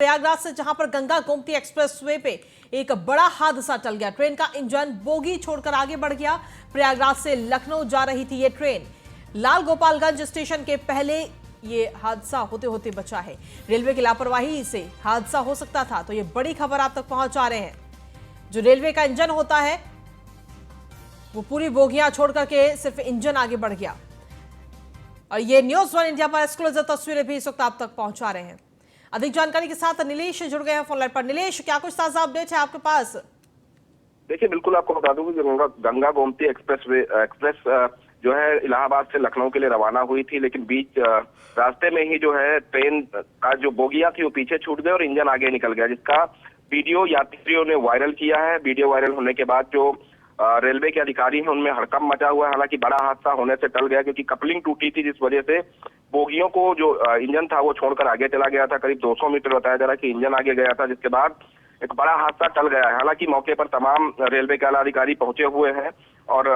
प्रयागराज से जहां पर गंगा गोमती एक्सप्रेसवे पे एक बड़ा हादसा टल गया। ट्रेन का इंजन बोगी छोड़कर आगे बढ़ गया। प्रयागराज से लखनऊ जा रही थी ये ट्रेन। लाल गोपालगंज स्टेशन के पहले ये हादसा होते होते बचा है। रेलवे की लापरवाही से हादसा हो सकता था, तो ये बड़ी खबर आप तक पहुंचा रहे हैं। जो रेलवे का इंजन होता है वो पूरी बोगियां छोड़ करके सिर्फ इंजन आगे बढ़ गया। और ये न्यूज़ 1 इंडिया पर एक्सक्लूसिव तस्वीरें भी इस वक्त आप तक पहुंचा रहे हैं। अधिक जानकारी के साथ नीलेश जुड़ गए हैं फोन लाइन पर। नीलेश, क्या कुछ ताजा अपडेट है आपके पास? देखिए, बिल्कुल आपको बता दूं कि गंगा गोमती एक्सप्रेस जो है इलाहाबाद से लखनऊ के लिए रवाना हुई थी, लेकिन बीच रास्ते में ही जो है ट्रेन का जो बोगियां थी वो पीछे छूट गए और इंजन आगे निकल गया, जिसका वीडियो यात्रियों ने वायरल किया है। वीडियो वायरल होने के बाद जो रेलवे के अधिकारी हैं उनमें हड़कंप मचा हुआ है। हालांकि बड़ा हादसा होने से टल गया, क्योंकि कपलिंग टूटी थी, जिस वजह से बोगियों को जो इंजन था वो छोड़कर आगे चला गया था। करीब 200 मीटर बताया जा रहा है कि इंजन आगे गया था, जिसके बाद एक बड़ा हादसा टल गया है। हालांकि मौके पर तमाम रेलवे के आला अधिकारी पहुंचे हुए हैं और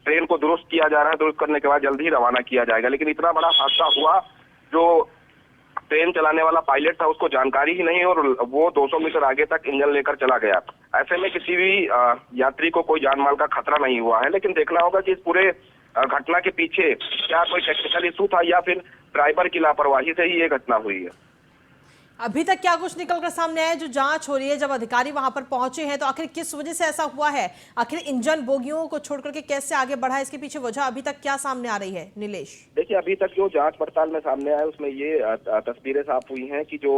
ट्रेन को दुरुस्त किया जा रहा है। दुरुस्त करने के बाद जल्द ही रवाना किया जाएगा। लेकिन इतना बड़ा हादसा हुआ, जो ट्रेन चलाने वाला पायलट था उसको जानकारी ही नहीं और वो 200 मीटर आगे तक इंजन लेकर चला गया। ऐसे में किसी भी यात्री को कोई जान माल का खतरा नहीं हुआ है। लेकिन देखना होगा कि इस पूरे घटना के पीछे क्या कोई टेक्निकल इशू था या फिर ड्राइवर की लापरवाही से ही ये घटना हुई है। अभी तक क्या कुछ निकलकर सामने आया है? जो जांच हो रही है, जब अधिकारी वहां पर पहुंचे हैं, तो आखिर किस वजह से ऐसा हुआ है? आखिर इंजन बोगियों को छोड़ करके कैसे आगे बढ़ा है, इसके पीछे वजह अभी तक क्या सामने आ रही है? नीलेश, देखिए, अभी तक जो जांच पड़ताल में सामने आया उसमें ये तस्वीरें साफ हुई हैं कि जो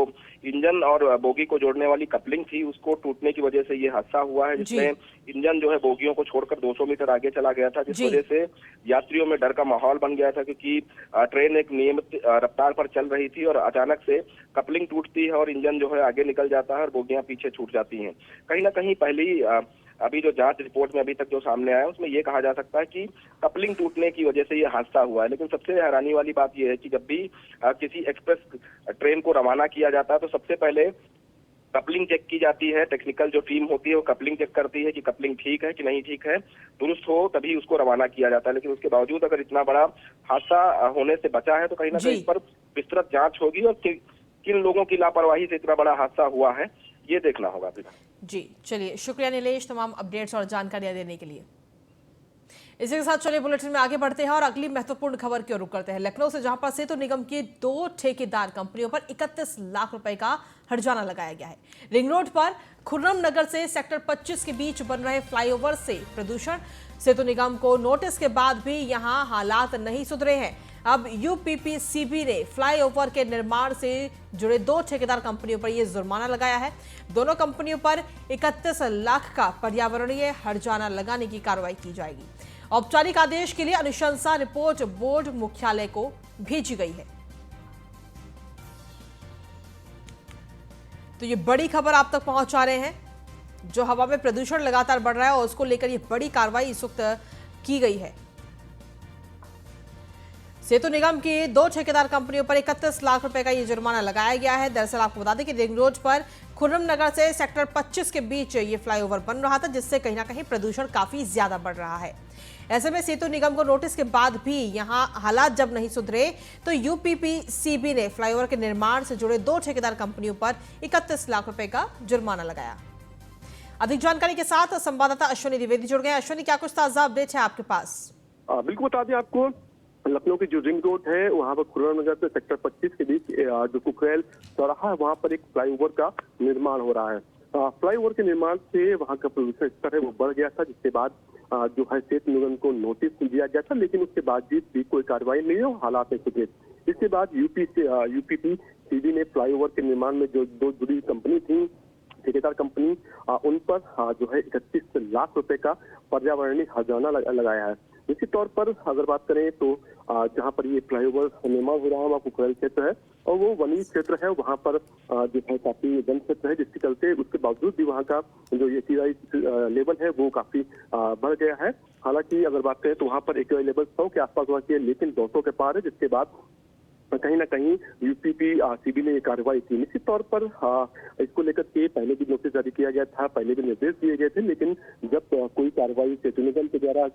इंजन और बोगी को जोड़ने वाली कपलिंग थी उसको टूटने की वजह से ये हादसा हुआ है, जिसमें इंजन जो है बोगियों को छोड़कर 200 मीटर आगे चला गया था, जिस वजह से यात्रियों में डर का माहौल बन गया था। क्योंकि ट्रेन एक नियमित रफ्तार पर चल रही थी और अचानक से कपलिंग टूटती है और इंजन जो है आगे निकल जाता है और बोगियां पीछे छूट जाती हैं। कहीं ना कहीं पहली अभी जो जांच रिपोर्ट में अभी तक जो सामने आया उसमें ये कहा जा सकता है कि कपलिंग टूटने की वजह से ये हादसा हुआ है। लेकिन सबसे हैरानी वाली बात ये है कि जब भी किसी एक्सप्रेस ट्रेन को रवाना किया जाता है तो सबसे पहले कपलिंग चेक की जाती है। टेक्निकल जो टीम होती है वो कपलिंग चेक करती है कि कपलिंग ठीक है कि नहीं ठीक है, दुरुस्त हो तभी उसको रवाना किया जाता है। लेकिन उसके बावजूद अगर इतना बड़ा हादसा होने से बचा है तो कहीं ना कहीं इस पर विस्तृत जांच होगी और किन लोगों की लापरवाही से इतना बड़ा हादसा हुआ है ये देखना होगा। जी, चलिए, शुक्रिया नीलेश तमाम अपडेट्स और जानकारियां देने के लिए। इसी के साथ चलिए बुलेटिन में आगे बढ़ते हैं और अगली महत्वपूर्ण खबर की ओर रुख करते हैं। लखनऊ से, जहां पर सेतु निगम की 2 ठेकेदार कंपनियों पर 31 लाख रुपए का हर्जाना लगाया गया है। रिंग रोड पर खुर्रम नगर से सेक्टर 25 के बीच बन रहे फ्लाईओवर से प्रदूषण। सेतु निगम को नोटिस के बाद भी यहां हालात नहीं सुधरे हैं। अब यूपीपीसीबी ने फ्लाईओवर के निर्माण से जुड़े 2 ठेकेदार कंपनियों पर यह जुर्माना लगाया है। दोनों कंपनियों पर 31 लाख का पर्यावरणीय हर्जाना लगाने की कार्रवाई की जाएगी। औपचारिक आदेश के लिए अनुशंसा रिपोर्ट बोर्ड मुख्यालय को भेजी गई है। तो ये बड़ी खबर आप तक पहुंचा रहे हैं। जो हवा में प्रदूषण लगातार बढ़ रहा है और उसको लेकर ये बड़ी कार्रवाई इस वक्त की गई है। सेतु निगम की 2 ठेकेदार कंपनियों पर 31 लाख रुपए का ये जुर्माना लगाया गया है। दरअसल आपको बता दें कि रिंग रोड पर खुर्रम नगर से सेक्टर 25 के बीच ये फ्लाईओवर बन रहा था, जिससे कहीं ना कहीं प्रदूषण काफी ज्यादा बढ़ रहा है। ऐसे में सेतु निगम को नोटिस के बाद भी यहां हालात जब नहीं सुधरे तो यूपीपीसीबी ने फ्लाईओवर के निर्माण से जुड़े 2 ठेकेदार कंपनियों पर 31 लाख रुपए का जुर्माना लगाया। अधिक जानकारी के साथ संवाददाता अश्विनी द्विवेदी जुड़ गए। अश्विनी, क्या कुछ ताजा अपडेट है आपके पास? बिल्कुल बता दें आपको, लखनऊ की जो रिंग रोड है वहां पर खुर्रम नगर से सेक्टर 25 के बीच जो कुकरेल चौराहा है वहां पर एक फ्लाईओवर का निर्माण हो रहा है। फ्लाईओवर के निर्माण से वहां का प्रदूषण स्तर है वो बढ़ गया था, जिसके बाद जो है सेतु निगम को नोटिस दिया गया था, लेकिन उसके बावजूद भी कोई कार्रवाई नहीं है और हालात नहीं सुधरे। इसके बाद यूपीपीसीबी ने फ्लाईओवर के निर्माण में जो 2 जुड़ी कंपनी थी, ठेकेदार कंपनी, उन पर जो है 31 लाख रुपए का पर्यावरणीय हर्जाना लगाया है। इसी तौर पर अगर बात करें तो जहां पर ये फ्लाईओवर निर्माण हो रहा है वहाँ कुकरेल क्षेत्र है और वो वनीय क्षेत्र है। वहां पर जो है काफी वन क्षेत्र है, जिसके चलते उसके बावजूद भी वहाँ का जो ये AQI लेवल है वो काफी बढ़ गया है। हालांकि अगर बात करें तो वहाँ पर AQI लेवल 100 के आसपास हुआ है, लेकिन 200 के पार है, जिसके बाद कहीं ना कहीं यूपीपीसीबी ने ये कार्रवाई की। निश्चित तौर पर इसको लेकर के पहले भी नोटिस जारी किया गया था, पहले भी निर्देश दिए गए थे, लेकिन जब कोई कार्रवाई सेतु निगम के द्वारा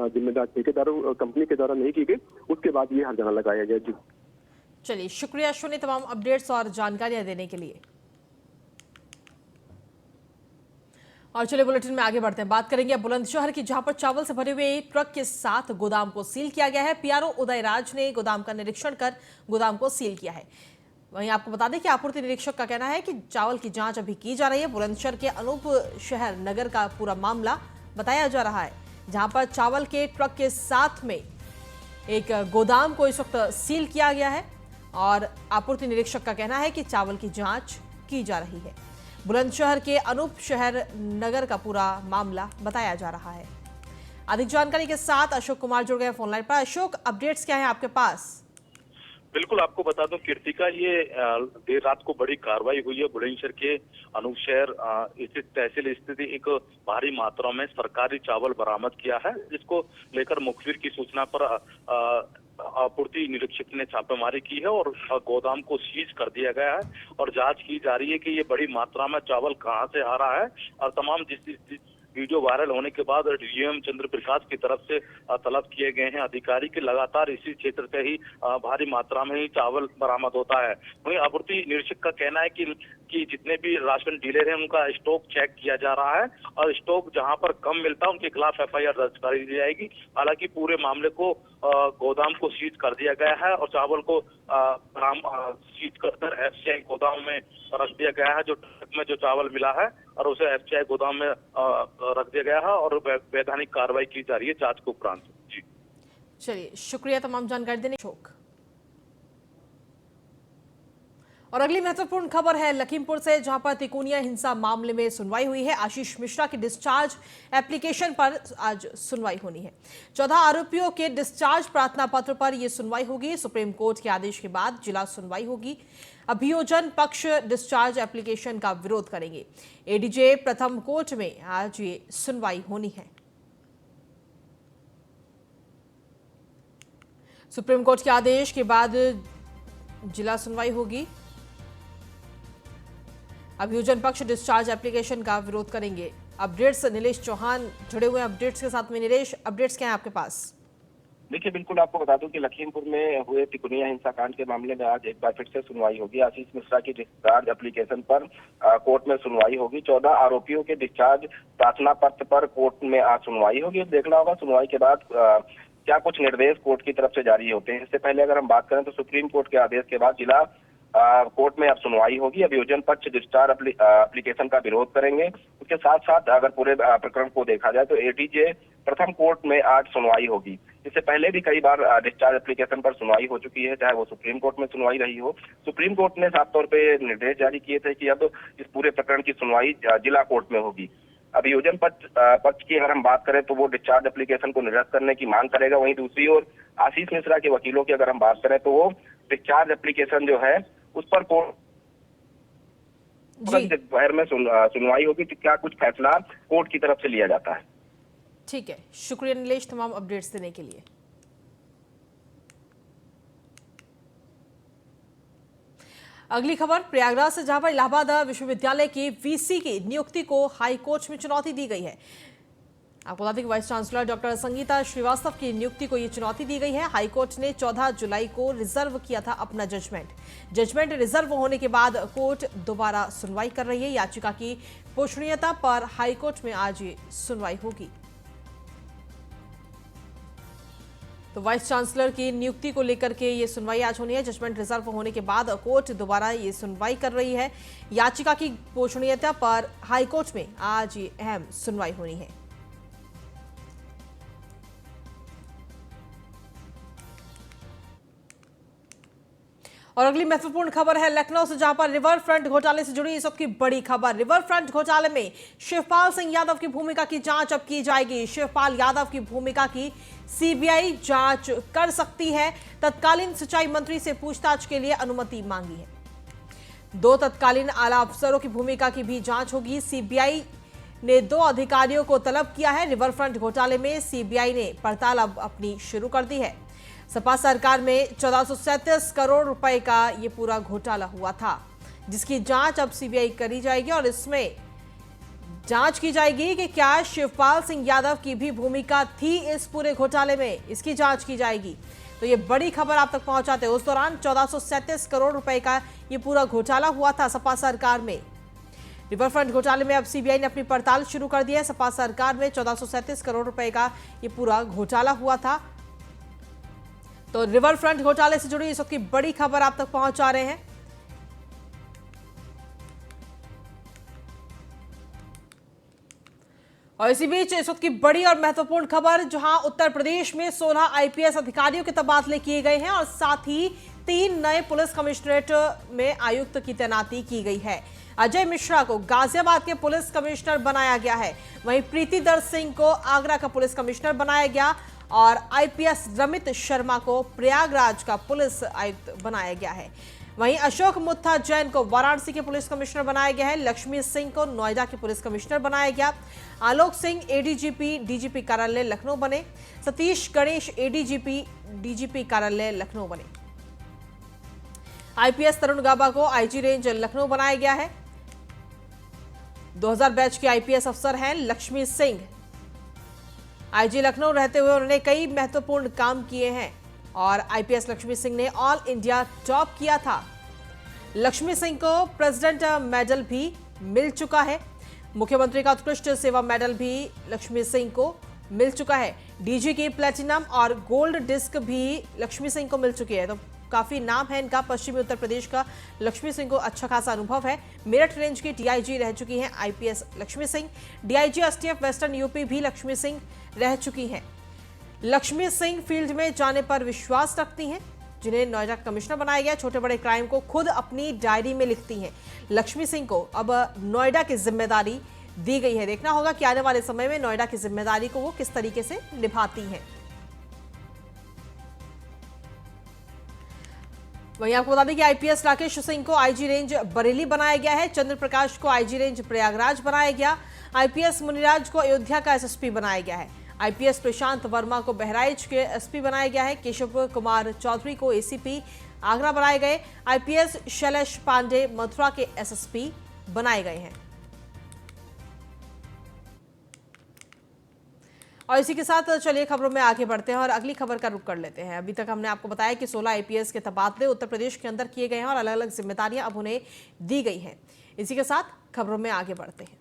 जिम्मेदार ठेकेदारों कंपनी के द्वारा नहीं की गई, उसके बाद ये हर्जाना लगाया गया। जी चलिए, शुक्रिया अश्विनी तमाम अपडेट्स और जानकारियां देने के लिए। और चलिए बुलेटिन में आगे बढ़ते हैं। बात करेंगे अब बुलंदशहर की, जहां पर चावल से भरे हुए ट्रक के साथ गोदाम को सील किया गया है। पीआरओ उदयराज ने गोदाम का निरीक्षण कर गोदाम को सील किया है। वहीं आपको बता दें कि आपूर्ति निरीक्षक का कहना है कि चावल की जांच अभी की जा रही है। बुलंदशहर के अनूप शहर नगर का पूरा मामला बताया जा रहा है, जहां पर चावल के ट्रक के साथ में एक गोदाम को इस वक्त सील किया गया है और आपूर्ति निरीक्षक का कहना है कि चावल की जांच की जा रही है। बुलंदशहर के अनूप शहर नगर का पूरा मामला बताया जा रहा है। अधिक जानकारी के साथ अशोक कुमार जुड़ गए फोनलाइन पर। अशोक, अपडेट्स क्या है आपके पास? बिल्कुल, आपको बता दूं कीर्तिका, ये देर रात को बड़ी कार्रवाई हुई है। बुलंदशहर के अनूप शहर स्थित तहसील स्थित एक भारी मात्रा में सरकारी चावल बरामद किया है, जिसको लेकर मुखबिर की सूचना पर आपूर्ति निरीक्षक ने छापेमारी की है और गोदाम को सीज कर दिया गया है और जांच की जा रही है कि ये बड़ी मात्रा में चावल कहां से आ रहा है। और तमाम जिस वीडियो वायरल होने के बाद डीएम चंद्र प्रकाश की तरफ से तलब किए गए हैं अधिकारी के, लगातार इसी क्षेत्र से ही भारी मात्रा में ही चावल बरामद होता है। वहीं आपूर्ति निरीक्षक का कहना है कि जितने भी राशन डीलर हैं उनका स्टॉक चेक किया जा रहा है और स्टॉक जहां पर कम मिलता है उनके खिलाफ एफआईआर दर्ज कर दी जाएगी। हालांकि पूरे मामले को गोदाम को सीज कर दिया गया है और चावल को सीज कर एफसीआई गोदाम में रख दिया गया है। जो ट्रक में जो चावल मिला है और उसे एफसीआई गोदाम में रख दिया गया है और वैधानिक कार्रवाई की जा रही है जांच के उपरांत। जी चलिए, शुक्रिया तमाम जानकारी देने अशोक। और अगली महत्वपूर्ण खबर है लखीमपुर से, जहां पर तिकोनिया हिंसा मामले में सुनवाई हुई है। आशीष मिश्रा की डिस्चार्ज एप्लीकेशन पर आज सुनवाई होनी है। 14 आरोपियों के डिस्चार्ज प्रार्थना पत्र पर यह सुनवाई होगी। सुप्रीम कोर्ट के आदेश के बाद जिला सुनवाई होगी। अभियोजन पक्ष डिस्चार्ज एप्लीकेशन का विरोध करेंगे। एडीजे प्रथम कोर्ट में आज ये सुनवाई होनी है। सुप्रीम कोर्ट के आदेश के बाद जिला सुनवाई होगी। अभियोजन पक्ष डिस्चार्ज एप्लीकेशन का विरोध करेंगे। अपडेट्स नीलेश चौहान जुड़े हुए अपडेट्स के साथ में। नीलेश, अपडेट्स क्या है आपके पास? देखिए, बिल्कुल आपको बता दूं कि लखीमपुर में हुए तिकोनिया हिंसाकांड के मामले में आज एक बार फिर से सुनवाई होगी। आशीष मिश्रा की डिस्चार्ज एप्लीकेशन पर कोर्ट में सुनवाई होगी। 14 आरोपियों के डिस्चार्ज प्रार्थना पत्र पर कोर्ट में आज सुनवाई होगी। देखना होगा सुनवाई के बाद क्या कुछ निर्देश कोर्ट की तरफ से जारी होते हैं। इससे पहले अगर हम बात करें तो सुप्रीम कोर्ट के आदेश के बाद जिला कोर्ट में अब सुनवाई होगी। अभियोजन पक्ष डिस्चार्ज एप्लीकेशन का विरोध करेंगे। उसके साथ साथ अगर पूरे प्रकरण को देखा जाए तो एडीजे प्रथम कोर्ट में आज सुनवाई होगी। इससे पहले भी कई बार डिस्चार्ज एप्लीकेशन पर सुनवाई हो चुकी है, चाहे वो सुप्रीम कोर्ट में सुनवाई रही हो। सुप्रीम कोर्ट ने साफ तौर पे निर्देश जारी किए थे कि अब इस पूरे प्रकरण की सुनवाई जिला कोर्ट में होगी। अभियोजन पक्ष की अगर हम बात करें तो वो डिस्चार्ज एप्लीकेशन को निरस्त करने की मांग करेगा। वहीं दूसरी ओर आशीष मिश्रा के वकीलों की अगर हम बात करें तो वो डिस्चार्ज एप्लीकेशन जो है उस पर कोर्ट दोपहर में सुनवाई होगी तो क्या कुछ फैसला कोर्ट की तरफ से लिया जाता है। ठीक है, शुक्रिया नीलेश तमाम अपडेट्स देने के लिए। अगली खबर प्रयागराज से, जहां पर इलाहाबाद विश्वविद्यालय की वीसी की नियुक्ति को हाई कोर्ट में चुनौती दी गई है। आपको बता दें कि vice chancellor doctor Sangeeta Shrivastava की नियुक्ति को यह चुनौती दी गई है। हाईकोर्ट ने 14 जुलाई को रिजर्व किया था अपना जजमेंट रिजर्व होने के बाद कोर्ट दोबारा सुनवाई कर रही है। याचिका की पोषणीयता पर हाईकोर्ट में आज ये सुनवाई होगी। तो वाइस चांसलर की नियुक्ति को लेकर के ये सुनवाई आज होनी है। जजमेंट रिजर्व होने के बाद कोर्ट दोबारा ये सुनवाई कर रही है। याचिका की पोषणीयता पर हाईकोर्ट में आज ये अहम सुनवाई होनी है। और अगली महत्वपूर्ण खबर है लखनऊ से, जहां पर रिवर फ्रंट घोटाले से जुड़ी इस वक्त की बड़ी खबर। रिवर फ्रंट घोटाले में शिवपाल सिंह यादव की भूमिका की जांच अब की जाएगी। शिवपाल यादव की भूमिका की सीबीआई जांच कर सकती है। तत्कालीन सिंचाई मंत्री से पूछताछ के लिए अनुमति मांगी है। 2 तत्कालीन आला अफसरों की भूमिका की भी जांच होगी। सीबीआई ने 2 अधिकारियों को तलब किया है। रिवर फ्रंट घोटाले में सीबीआई ने पड़ताल अब अपनी शुरू कर दी है। सपा सरकार में 1437 करोड़ रुपए का ये पूरा घोटाला हुआ था, जिसकी जांच अब सीबीआई करी जाएगी और इसमें जांच की जाएगी कि क्या शिवपाल सिंह यादव की भी भूमिका थी इस पूरे घोटाले में। इसकी जांच की जाएगी। तो ये बड़ी खबर आप तक पहुंचाते हैं। उस दौरान 1437 करोड़ रुपए का ये पूरा घोटाला हुआ था सपा सरकार में। रिवरफ्रंट घोटाले में अब सीबीआई ने अपनी पड़ताल शुरू कर दी है। सपा सरकार में 1437 करोड़ रुपए का ये पूरा घोटाला हुआ था। तो रिवरफ्रंट घोटाले से जुड़ी इस वक्त की बड़ी खबर आप तक पहुंचा रहे हैं। और इसी बीच इस वक्त की बड़ी और महत्वपूर्ण खबर, जहां उत्तर प्रदेश में 16 आईपीएस अधिकारियों के तबादले किए गए हैं और साथ ही 3 नए पुलिस कमिश्नरेट में आयुक्त की तैनाती की गई है। अजय मिश्रा को गाजियाबाद के पुलिस कमिश्नर बनाया गया है, वहीं प्रीतिदर सिंह को आगरा का पुलिस कमिश्नर बनाया गया और आईपीएस रमित शर्मा को प्रयागराज का पुलिस आयुक्त बनाया गया है। वहीं अशोक मुत्था जैन को वाराणसी के पुलिस कमिश्नर बनाया गया है। लक्ष्मी सिंह को नोएडा के पुलिस कमिश्नर बनाया गया। आलोक सिंह एडीजीपी डीजीपी कार्यालय लखनऊ बने। सतीश गणेश एडीजीपी डीजीपी कार्यालय लखनऊ बने। आईपीएस तरुण गाबा को आईजी रेंज लखनऊ बनाया गया है। 2000 बैच के आईपीएस अफसर हैं लक्ष्मी सिंह। आईजी लखनऊ रहते हुए उन्होंने कई महत्वपूर्ण काम किए हैं और आईपीएस लक्ष्मी सिंह ने ऑल इंडिया टॉप किया था। लक्ष्मी सिंह को प्रेसिडेंट मेडल भी मिल चुका है। मुख्यमंत्री का उत्कृष्ट सेवा मेडल भी लक्ष्मी सिंह को मिल चुका है। डीजी की प्लेटिनम और गोल्ड डिस्क भी लक्ष्मी सिंह को मिल चुकी है। तो काफी नाम है इनका। पश्चिमी उत्तर प्रदेश का लक्ष्मी सिंह को अच्छा खासा अनुभव है। मेरठ रेंज की डीआईजी रह चुकी हैं IPS Lakshmi Singh. DIG STF western UP भी लक्ष्मी सिंह रह चुकी हैं। लक्ष्मी सिंह फील्ड में जाने पर विश्वास रखती हैं, जिन्हें नोएडा कमिश्नर बनाया गया। छोटे बड़े क्राइम को खुद अपनी डायरी में लिखती हैं। लक्ष्मी सिंह को अब नोएडा की जिम्मेदारी दी गई है। देखना होगा कि आने वाले समय में नोएडा की जिम्मेदारी को वो किस तरीके से निभाती हैं। वहीं आपको बता दें कि आईपीएस राकेश सिंह को आईजी रेंज बरेली बनाया गया है। चंद्र प्रकाश को आईजी रेंज प्रयागराज बनाया गया। आईपीएस मुनिराज को अयोध्या का एसएसपी बनाया गया है। आईपीएस प्रशांत वर्मा को बहराइच के एसपी बनाया गया है। केशव कुमार चौधरी को एसीपी आगरा बनाए गए। आईपीएस शैलेश पांडे मथुरा के एसएसपी बनाए गए हैं। और इसी के साथ चलिए खबरों में आगे बढ़ते हैं और अगली खबर का रुख कर लेते हैं। अभी तक हमने आपको बताया कि 16 आईपीएस के तबादले उत्तर प्रदेश के अंदर किए गए हैं और अलग अलग जिम्मेदारियां अब उन्हें दी गई हैं। इसी के साथ खबरों में आगे बढ़ते हैं।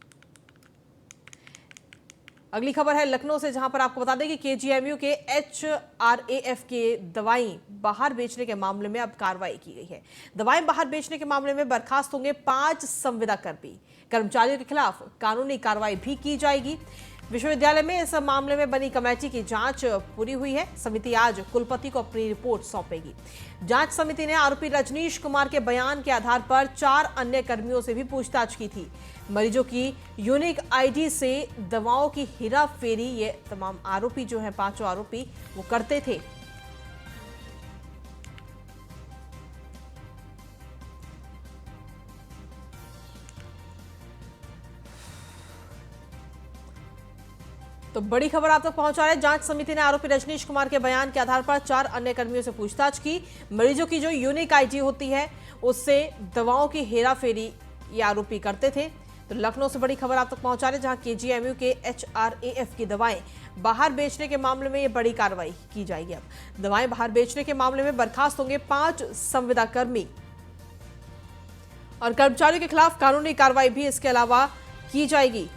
अगली खबर है लखनऊ से, जहां पर आपको बता दें कि केजीएमयू के एचआरएएफ के दवाई बाहर बेचने के मामले में अब कार्रवाई की गई है। दवाएं बाहर बेचने के मामले में बर्खास्त होंगे 5 संविदा कर्मचारियों के खिलाफ कानूनी कार्रवाई भी की जाएगी। विश्वविद्यालय में इस मामले में बनी कमेटी की जांच पूरी हुई है। समिति आज कुलपति को अपनी रिपोर्ट सौंपेगी। जांच समिति ने आरोपी रजनीश कुमार के बयान के आधार पर 4 अन्य कर्मियों से भी पूछताछ की थी। मरीजों की यूनिक आईडी से दवाओं की हेराफेरी ये तमाम आरोपी जो हैं, 5 आरोपी, वो करते थे। तो बड़ी खबर आप तक पहुंचा रहे। जांच समिति ने आरोपी रजनीश कुमार के बयान के आधार पर 4 अन्य कर्मियों से पूछताछ की। मरीजों की जो यूनिक आईडी होती है उससे दवाओं की हेराफेरी ये आरोपी करते थे। तो लखनऊ से बड़ी खबर आप तक पहुंचा रहे, जहां केजीएमयू के एचआरएएफ की दवाएं बाहर बेचने के मामले में ये बड़ी कार्रवाई की जाएगी। अब दवाएं बाहर बेचने के मामले में बर्खास्त होंगे 5 संविदा कर्मी और कर्मचारियों के खिलाफ कानूनी कार्रवाई भी इसके अलावा की जाएगी।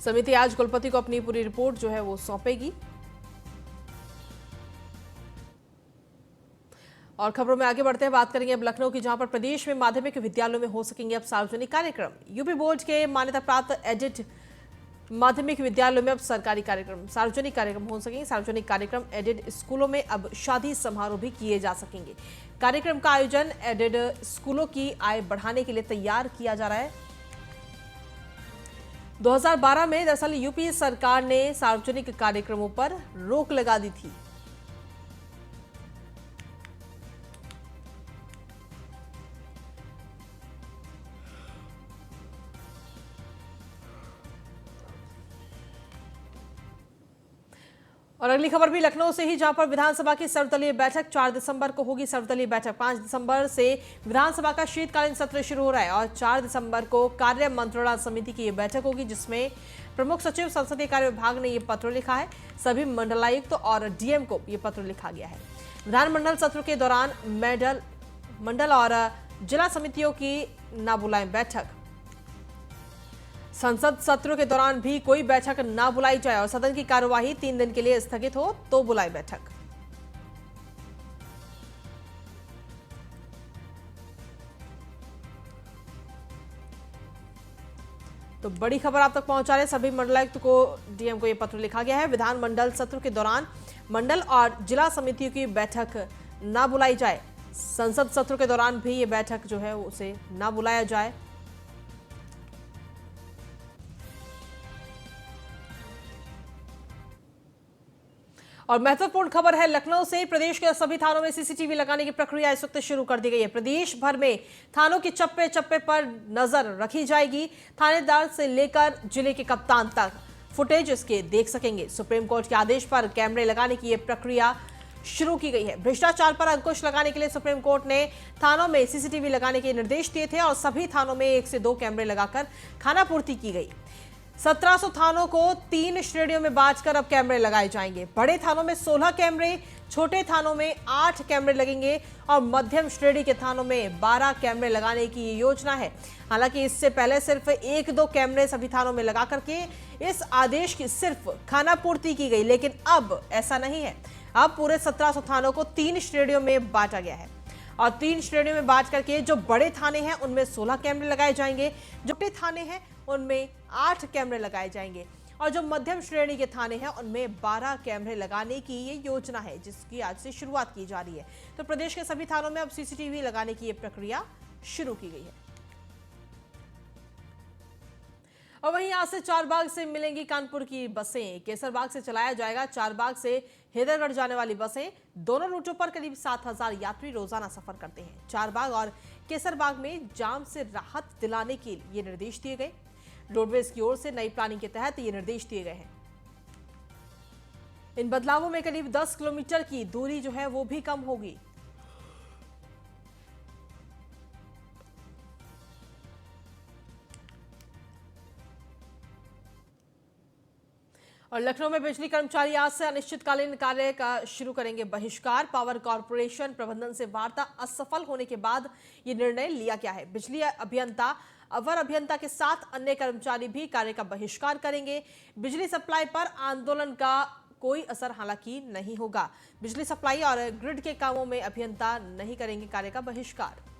समिति आज कुलपति को अपनी पूरी रिपोर्ट जो है वो सौंपेगी। और खबरों में आगे बढ़ते हैं, बात करेंगे अब लखनऊ की, जहां पर प्रदेश में माध्यमिक विद्यालयों में हो सकेंगे अब सार्वजनिक कार्यक्रम। यूपी बोर्ड के मान्यता प्राप्त एडिड माध्यमिक विद्यालयों में अब सरकारी कार्यक्रम, सार्वजनिक कार्यक्रम हो सकेंगे। सार्वजनिक कार्यक्रम एडिड स्कूलों में अब शादी समारोह भी किए जा सकेंगे। कार्यक्रम का आयोजन एडिड स्कूलों की आय बढ़ाने के लिए तैयार किया जा रहा है। 2012 में दरअसल यूपी सरकार ने सार्वजनिक कार्यक्रमों पर रोक लगा दी थी। और अगली खबर भी लखनऊ से ही, जहां पर विधानसभा की सर्वदलीय बैठक 4 दिसंबर को होगी। सर्वदलीय बैठक 5 दिसंबर से विधानसभा का शीतकालीन सत्र शुरू हो रहा है और 4 दिसंबर को कार्य मंत्रणा समिति की ये बैठक होगी, जिसमें प्रमुख सचिव संसदीय कार्य विभाग ने ये पत्र लिखा है। सभी मंडलायुक्त और डीएम को ये पत्र लिखा गया है। विधानमंडल सत्र के दौरान मंडल और जिला समितियों की ना बुलाएं बैठक। संसद सत्र के दौरान भी कोई बैठक ना बुलाई जाए और सदन की कार्यवाही 3 दिन के लिए स्थगित हो तो बुलाई बैठक। तो बड़ी खबर आप तक पहुंचा रहे सभी मंडलायुक्त को, डीएम को यह पत्र लिखा गया है। विधानमंडल सत्र के दौरान मंडल और जिला समितियों की बैठक ना बुलाई जाए। संसद सत्र के दौरान भी ये बैठक जो है उसे ना बुलाया जाए। और महत्वपूर्ण खबर है लखनऊ से, प्रदेश के सभी थानों में सीसीटीवी लगाने की प्रक्रिया इस वक्त शुरू कर दी गई है। प्रदेश भर में थानों के चप्पे चप्पे पर नजर रखी जाएगी। थानेदार से लेकर जिले के कप्तान तक फुटेज इसके देख सकेंगे। सुप्रीम कोर्ट के आदेश पर कैमरे लगाने की यह प्रक्रिया शुरू की गई है। भ्रष्टाचार पर अंकुश लगाने के लिए सुप्रीम कोर्ट ने थानों में सीसीटीवी लगाने के निर्देश दिए थे और सभी थानों में 1 से 2 कैमरे लगाकर खानापूर्ति की गई। 1700 थानों को 3 श्रेणियों में बांटकर अब कैमरे लगाए जाएंगे। बड़े थानों में 16 कैमरे, छोटे थानों में 8 कैमरे लगेंगे और मध्यम श्रेणी के थानों में 12 कैमरे लगाने की ये योजना है। हालांकि इससे पहले सिर्फ 1-2 कैमरे सभी थानों में लगा करके इस आदेश की सिर्फ खानापूर्ति की गई, लेकिन अब ऐसा नहीं है। अब पूरे 1700 थानों को 3 श्रेणियों में बांटा गया है और 3 श्रेणियों में बांट करके जो बड़े थाने हैं उनमें 16 कैमरे लगाए जाएंगे, जो छोटे थाने हैं उनमें 8 कैमरे लगाए जाएंगे और जो मध्यम श्रेणी के थाने हैं उनमें 12 कैमरे लगाने की ये योजना है, जिसकी आज से शुरुआत की जा रही है। तो प्रदेश के सभी थानों में अब सीसीटीवी लगाने की ये प्रक्रिया शुरू की गई है। और वहीं आज से चारबाग से मिलेंगी कानपुर की बसें। केसरबाग से चलाया जाएगा चारबाग से हैदरगढ़ जाने वाली बसें। दोनों रूटों पर करीब 7000 यात्री रोजाना सफर करते हैं। चारबाग और केसरबाग में जाम से राहत दिलाने के लिए निर्देश दिए गए। रोडवेज की ओर से नई प्लानिंग के तहत ये निर्देश दिए गए हैं। इन बदलावों में करीब 10 किलोमीटर की दूरी जो है वो भी कम होगी। और लखनऊ में बिजली कर्मचारी आज से अनिश्चितकालीन कार्य का शुरू करेंगे बहिष्कार। पावर कॉर्पोरेशन प्रबंधन से वार्ता असफल होने के बाद ये निर्णय लिया गया है। बिजली अभियंता, अवर अभियंता के साथ अन्य कर्मचारी भी कार्य का बहिष्कार करेंगे। बिजली सप्लाई पर आंदोलन का कोई असर हालांकि नहीं होगा। बिजली सप्लाई और ग्रिड के कामों में अभियंता नहीं करेंगे कार्य का बहिष्कार।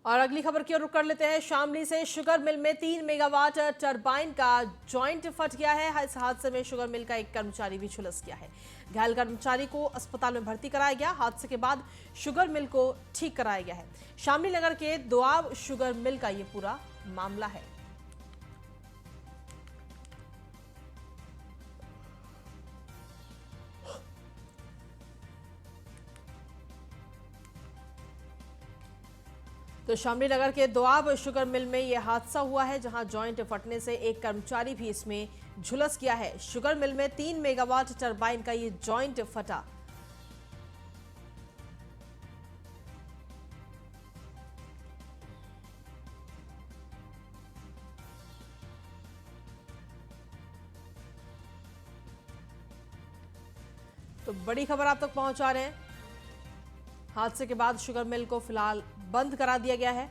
और अगली खबर की ओर रुख कर लेते हैं। शामली से शुगर मिल में 3 मेगावाट टरबाइन का जॉइंट फट गया है। इस हादसे में शुगर मिल का एक कर्मचारी भी झुलस गया है। घायल कर्मचारी को अस्पताल में भर्ती कराया गया। हादसे के बाद शुगर मिल को ठीक कराया गया है। शामली नगर के दोआब शुगर मिल का ये पूरा मामला है। तो शामली नगर के दोआब शुगर मिल में यह हादसा हुआ है, जहां जॉइंट फटने से एक कर्मचारी भी इसमें झुलस गया है। शुगर मिल में 3 मेगावाट टरबाइन का ये जॉइंट फटा। तो बड़ी खबर आप तक पहुंचा रहे हैं। हादसे के बाद शुगर मिल को फिलहाल बंद करा दिया गया है।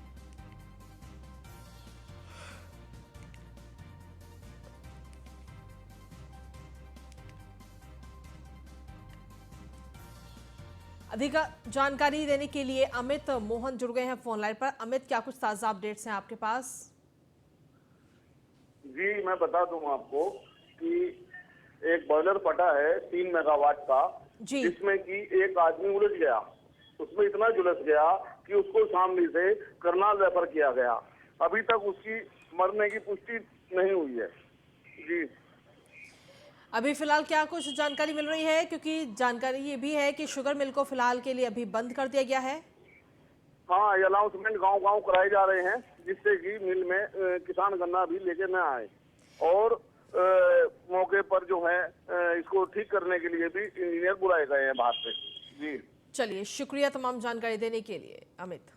अधिक जानकारी देने के लिए अमित मोहन जुड़ गए हैं फोन लाइन पर। अमित, क्या कुछ ताजा अपडेट्स हैं आपके पास? जी, मैं बता दूं आपको कि एक बॉयलर फटा है 3 मेगावाट का, जिसमें कि एक आदमी उलझ गया। उसमें इतना झुलस गया कि उसको शामली से करनाल रेफर किया गया। अभी तक उसकी मरने की पुष्टि नहीं हुई है। जी, अभी फिलहाल क्या कुछ जानकारी मिल रही है? क्योंकि जानकारी ये भी है कि शुगर मिल को फिलहाल के लिए अभी बंद कर दिया गया है। हाँ, ये अनाउंसमेंट गांव-गांव कराए जा रहे हैं, जिससे कि मिल में किसान गन्ना भी लेके न आए। और मौके पर जो है इसको ठीक करने के लिए भी इंजीनियर बुलाए गए हैं बाहर से। जी चलिए, शुक्रिया तमाम जानकारी देने के लिए अमित।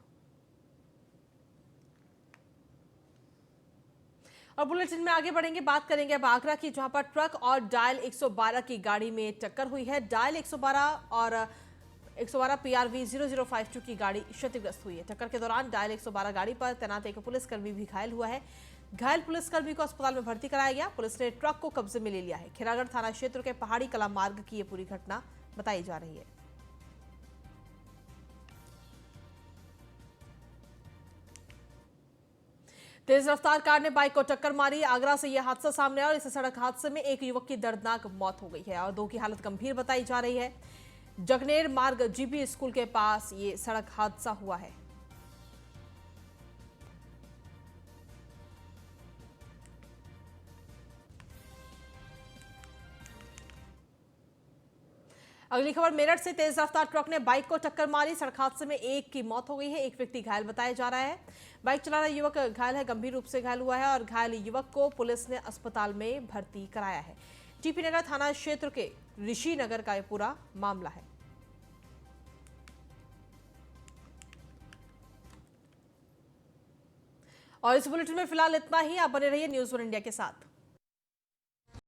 और बुलेटिन में आगे बढ़ेंगे, बात करेंगे अब आगरा की, जहां पर ट्रक और डायल 112 की गाड़ी में टक्कर हुई है। डायल 112 और 112 PRV 0052 की गाड़ी क्षतिग्रस्त हुई है। टक्कर के दौरान डायल 112 गाड़ी पर तैनात एक पुलिसकर्मी भी घायल हुआ है। घायल पुलिसकर्मी को अस्पताल में भर्ती कराया गया। पुलिस ने ट्रक को कब्जे में ले लिया है। खिरागढ़ थाना क्षेत्र के पहाड़ी कला मार्ग की यह पूरी घटना बताई जा रही है। तेज रफ्तार कार ने बाइक को टक्कर मारी। आगरा से यह हादसा सामने आया और इस सड़क हादसे में एक युवक की दर्दनाक मौत हो गई है और दो की हालत गंभीर बताई जा रही है। जगनेर मार्ग GP स्कूल के पास ये सड़क हादसा हुआ है। अगली खबर मेरठ से, तेज रफ्तार ट्रक ने बाइक को टक्कर मारी। सड़क हादसे में एक की मौत हो गई है, एक व्यक्ति घायल बताया जा रहा है। बाइक चला रहा युवक घायल है, गंभीर रूप से घायल हुआ है और घायल युवक को पुलिस ने अस्पताल में भर्ती कराया है। TP नगर थाना क्षेत्र के ऋषि नगर का यह पूरा मामला है। और इस बुलेटिन में फिलहाल इतना ही। आप बने रहिए न्यूज़ 1 इंडिया के साथ।